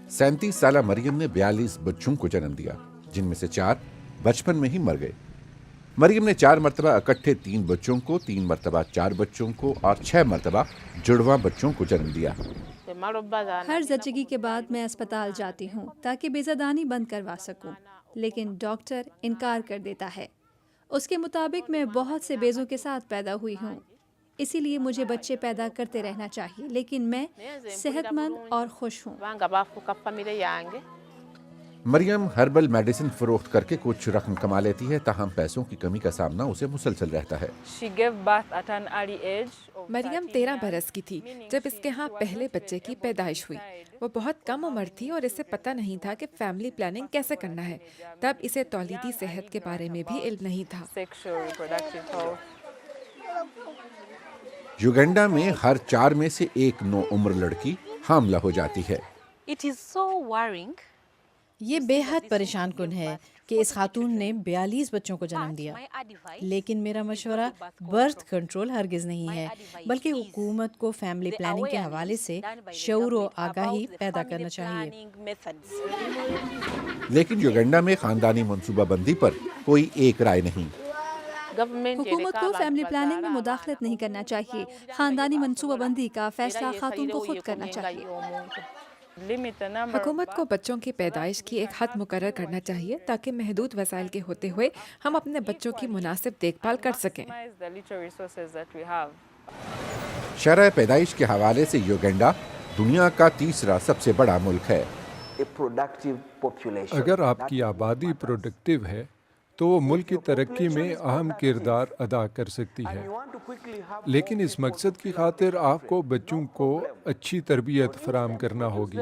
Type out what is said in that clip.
37 साल मरियम ने 42 बच्चों को जन्म दिया, जिनमें से 4 बचपन में ही मर गए। मरियम ने 4 मरतबा इकट्ठे 3 बच्चों को, 3 मरतबा 4 बच्चों को और 6 मरतबा जुड़वा बच्चों को जन्म दिया। हर ज़चगी के बाद मैं अस्पताल जाती हूँ ताकि बेज़ादानी बंद करवा सकूँ, लेकिन डॉक्टर इनकार कर देता है। उसके मुताबिक मैं बहुत से बेज़ों के साथ पैदा हुई हूँ, इसीलिए मुझे बच्चे पैदा करते रहना चाहिए, लेकिन मैं सेहतमंद और खुश हूँ। मरियम हर्बल मेडिसिन फरोख्त करके कुछ रकम कमा लेती है, ताहम पैसों की कमी का सामना उसे मुसलसल रहता है। मरियम 13 बरस की थी जब इसके यहाँ पहले बच्चे की पैदाइश हुई। वो बहुत कम उम्र थी और इसे पता नहीं था कि फैमिली प्लानिंग कैसे करना है। तब इसे तौलीदी सेहत के बारे में भी इल्म नहीं था। युगांडा में हर 4 में से एक नौ उम्र लड़की हामला हो जाती है। ये बेहद परेशान कुन है कि इस खातून ने 42 बच्चों को जन्म दिया, लेकिन मेरा मशवरा बर्थ कंट्रोल हरगिज़ नहीं है, बल्कि हुकूमत को फैमिली प्लानिंग के हवाले से शऊर और आगाही पैदा करना चाहिए। लेकिन युगांडा में खानदानी मनसूबाबंदी पर कोई एक राय नहीं। हुकूमत को फैमिली प्लानिंग में मुदाखलत नहीं करना चाहिए। खानदानी मनसूबाबंदी का फैसला खातून को खुद करना चाहिए। हुकूमत को बच्चों की पैदाइश की एक हद मुकर्रर करना चाहिए ताकि महदूद वसाइल के होते हुए हम अपने बच्चों की मुनासिब देखभाल कर सकें। शरह पैदाइश के हवाले से युगांडा दुनिया का तीसरा सबसे बड़ा मुल्क है। अगर आपकी आबादी प्रोडक्टिव है तो वो मुल्क की तरक्की में अहम किरदार अदा कर सकती है, लेकिन इस मकसद की खातिर आपको बच्चों को अच्छी तरबियत फराहम करना होगी।